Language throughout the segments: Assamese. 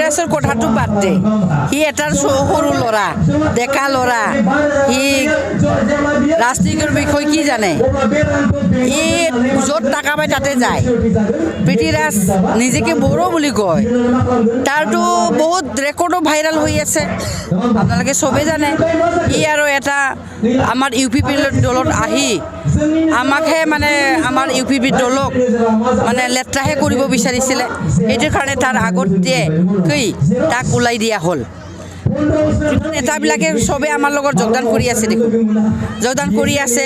প্ৰিথিৰাজৰ কথাটো বাদ দে সি এটাৰ সৰু ল'ৰা ডেকা ল'ৰা সি ৰাজনীতিৰ বিষয়ে কি জানে ই য'ত টাকা পায় তাতে যায় প্ৰিথিৰাজ নিজকে বড়ো বুলি কয় তাৰতো বহুত ৰেকৰ্ডো ভাইৰেল হৈ আছে আপোনালোকে চবেই জানে ই আৰু এটা আমাৰ ইউ পি পি দলত আহি আমাকহে মানে আমাৰ ইউ পি পি দলক মানে লেতেৰাহে কৰিব বিচাৰিছিলে এইটোৰ কাৰণে তাৰ আগত দিয়ে কি তাক ওলাই দিয়া হ'ল নেতাবিলাকে চবে আমাৰ লগত যোগদান কৰি আছে দেখোন যোগদান কৰি আছে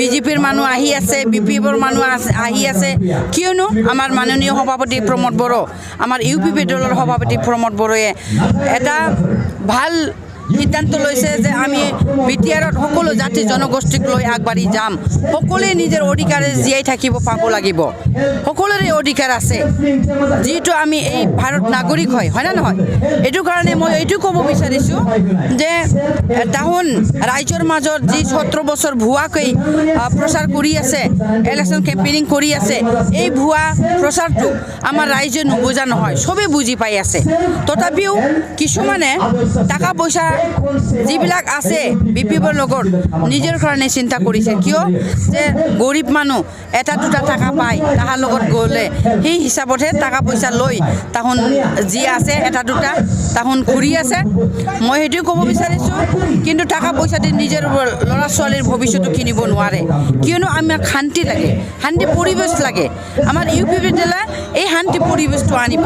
বিজেপিৰ মানুহ আহি আছে বি পি এফৰ মানুহ আহি আছে কিয়নো আমাৰ মাননীয় সভাপতি প্ৰমোদ বড়ো আমাৰ ইউ পি পি দলৰ সভাপতি প্ৰমোদ বড়োৱে এটা ভাল সিদ্ধান্ত লৈছে যে আমি বিটিআৰত সকলো জাতি জনগোষ্ঠীক লৈ আগবাঢ়ি যাম সকলোৱে নিজৰ অধিকাৰে জীয়াই থাকিব পাব লাগিব সকলোৰে অধিকাৰ আছে যিটো আমি এই ভাৰত নাগৰিক হয় না নহয় এইটো কাৰণে মই এইটো ক'ব বিচাৰিছোঁ যে তাহোন ৰাইজৰ মাজত যি 17 বছৰ ভুৱাকৈ প্ৰচাৰ কৰি আছে ইলেকশ্যন কেম্পেইনিং কৰি আছে এই ভুৱা প্ৰচাৰটো আমাৰ ৰাইজে নুবুজা নহয় চবেই বুজি পাই আছে তথাপিও কিছুমানে টকা পইচা যিবিলাক আছে বি পি এফৰ লগত নিজৰ কাৰণে চিন্তা কৰিছে কিয় যে গৰীব মানুহ এটা দুটা টকা পায় তাহাৰ লগত গ'লে সেই হিচাপতহে টকা পইচা লৈ তাহোন যি আছে এটা দুটা তাহোন ঘূৰি আছে মই সেইটোৱে ক'ব বিচাৰিছোঁ কিন্তু টকা পইচা দি নিজৰ ল'ৰা ছোৱালীৰ ভৱিষ্যতটো কিনিব নোৱাৰে কিয়নো আমাক শান্তি লাগে শান্তি পৰিৱেশ লাগে আমাৰ ইউ পি বিদ্যালয় এই শান্তি পৰিৱেশটো আনিব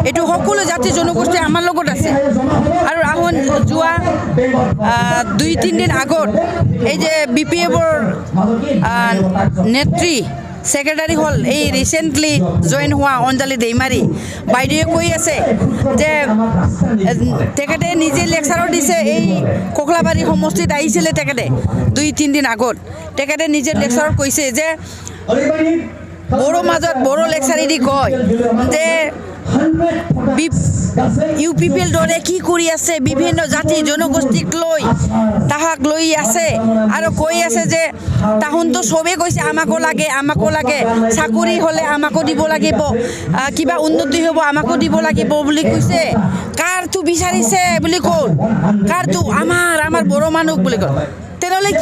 এইটো সকলো জাতি জনগোষ্ঠী আমাৰ লগত আছে আৰু আহোন যোৱা 2-3 দিন আগত এই যে বি পি এফৰ নেত্ৰী ছেক্ৰেটাৰী হ'ল এই ৰিচেণ্টলি জইন হোৱা অঞ্জলি দৈমাৰী বাইদেৱে কৈ আছে যে তেখেতে নিজে লেকচাৰো দিছে এই ককলাবাৰী সমষ্টিত আহিছিলে তেখেতে 2-3 দিন আগত তেখেতে নিজে লেকচাৰত কৈছে যে বড়ো মাজত বড়ো লেকচাৰী দি কয় যে ইউ পি পি এল দলে কি কৰি আছে বিভিন্ন জাতি জনগোষ্ঠীক লৈ তাহাক লৈ আছে আৰু কৈ আছে যে তাহোনতো চবেই কৈছে আমাকো লাগে চাকৰি হ'লে আমাকো দিব লাগিব কিবা উন্নতি হ'ব আমাকো দিব লাগিব বুলি কৈছে কাৰটো বিচাৰিছে বুলি ক'ল কাৰটো আমাৰ বড়ো মানুহ বুলি ক'ল তেনেহ'লে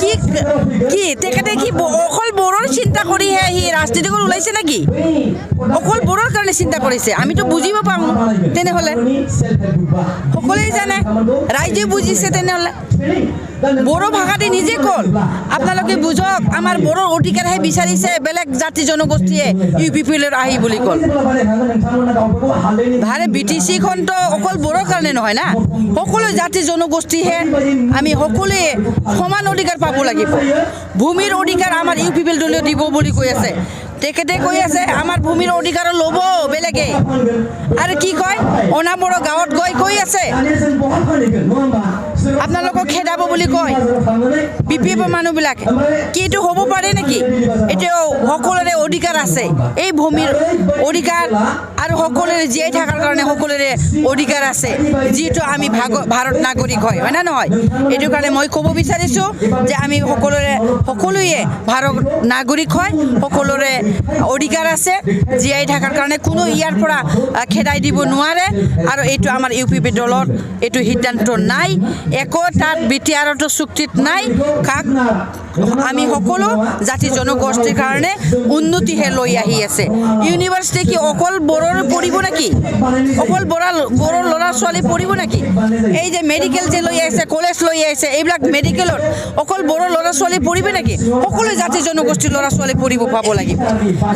কি তেখেতে কি অকল বড়োৰ চিন্তা কৰিহে সি ৰাজনীতিকত ওলাইছে নেকি অকল বড়োৰ কাৰণে চিন্তা কৰিছে আমিতো বুজিব পাৰোঁ তেনেহ'লে সকলোৱে জানে ৰাইজে বুজিছে তেনেহ'লে বড়ো ভাষাতে নিজে ক'ল আপোনালোকে বুজক আমাৰ বড়োৰ অধিকাৰহে বিচাৰিছে বেলেগ জাতি জনগোষ্ঠীয়ে ইউ পি পি এলত আহি বুলি ক'ল ভাৰে বি টি চিখনতো অকল বড়োৰ কাৰণে নহয় না সকলো জাতি জনগোষ্ঠীহে আমি সকলোৱে সমান অধিকাৰ পাব লাগিব ভূমিৰ অধিকাৰ আমাৰ ইউ পি পি এল দলে দিব বুলি কৈ আছে তেখেতে কৈ আছে আমাৰ ভূমিৰ অধিকাৰ ল'ব বেলেগে আৰু কি কয় অনাবড়ো গাঁৱত গৈ কৈ আছে আপোনালোকক খেদাব বুলি কয় বি পি এফৰ মানুহবিলাকে কি এইটো হ'ব পাৰে নেকি এতিয়াও সকলোৰে অধিকাৰ আছে এই ভূমিৰ অধিকাৰ আৰু সকলোৰে জীয়াই থকাৰ কাৰণে সকলোৰে অধিকাৰ আছে যিটো আমি ভাৰত নাগৰিক হয় না নহয় এইটো কাৰণে মই ক'ব বিচাৰিছোঁ যে আমি সকলোৱে ভাৰত নাগৰিক হয় সকলোৰে অধিকাৰ আছে জীয়াই থকাৰ কাৰণে কোনো ইয়াৰ পৰা খেদাই দিব নোৱাৰে আৰু এইটো আমাৰ ইউ পি পি দলত এইটো সিদ্ধান্ত নাই একো তাত বিটিআৰতো চুক্তিত নাই কাক আমি সকলো জাতি জনগোষ্ঠীৰ কাৰণে উন্নতিহে লৈ আহি আছে ইউনিভাৰ্চিটি কি অকল বড়োৰ পঢ়িব নেকি অকল বড়োৰ ল'ৰা ছোৱালী পঢ়িব নেকি এই যে মেডিকেল যে লৈ আহিছে কলেজ লৈ আহিছে এইবিলাক মেডিকেলত অকল বড়োৰ ল'ৰা ছোৱালী পঢ়িব নেকি সকলো জাতি জনগোষ্ঠীৰ ল'ৰা ছোৱালী পঢ়িব পাব লাগিব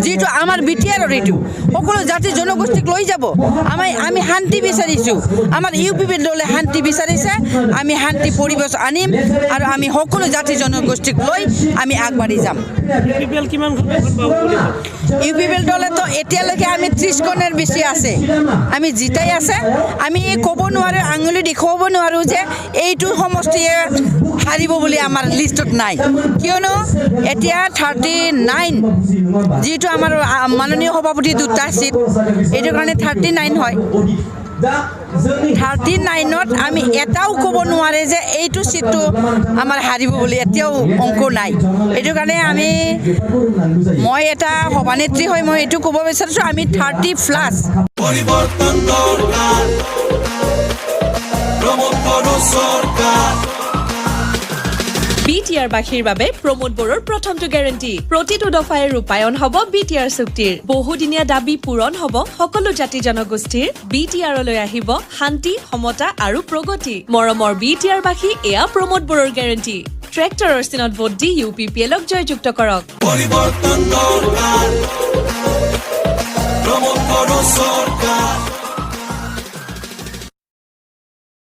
যিটো আমাৰ বিটিআৰৰ এইটো সকলো জাতি জনগোষ্ঠীক লৈ যাব আমি শান্তি বিচাৰিছোঁ আমাৰ ইউ পি পি দলে শান্তি বিচাৰিছে আমি শান্তি পৰিৱেশ আনিম আৰু আমি সকলো জাতি জনগোষ্ঠীক লৈ আমি আগবাঢ়ি যাম ইউ পি পি এল দলেতো এতিয়ালৈকে আমি 30খনৰ বেছি আছে আমি জিতাই আছে আমি ক'ব নোৱাৰোঁ আঙুলি দেখুৱাব নোৱাৰোঁ যে এইটো সমষ্টিয়ে হাৰিব বুলি আমাৰ লিষ্টত নাই কিয়নো এতিয়া 39 যিটো আমাৰ মাননীয় সভাপতি দুটা চিট এইটো কাৰণে 39 হয় 39ত আমি এটাও ক'ব নোৱাৰে যে এইটো চিটটো আমাৰ হাৰিব বুলি এতিয়াও অংক নাই এইটো কাৰণে মই এটা সভানেত্ৰী হৈ মই এইটো ক'ব বিচাৰিছোঁ আমি 30+ পৰিবৰ্তন দৰকাৰ প্ৰমোদ বড় সৰকাৰ বিটিআৰ বাসীৰ বাবে প্ৰমোদ বড়োৰ প্ৰথমটো গ্যাৰান্টি প্ৰতিটো দফাই ৰূপায়ণ হ'ব বিটিআৰ চুক্তিৰ বহুদিনীয়া দাবী পূৰণ হ'ব সকলো জাতি জনগোষ্ঠীৰ বিটিআৰলৈ আহিব শান্তি সমতা আৰু প্ৰগতি মৰমৰ বিটিআৰ বাসী এয়া প্ৰমোদ বড়োৰ গ্যাৰান্টি ট্ৰেক্টৰৰ চিনত ভোট দি ইউপিপিএলক জয়যুক্ত কৰক পৰিবৰ্তন দৰকাৰ প্ৰমোদ বড় সৰকাৰ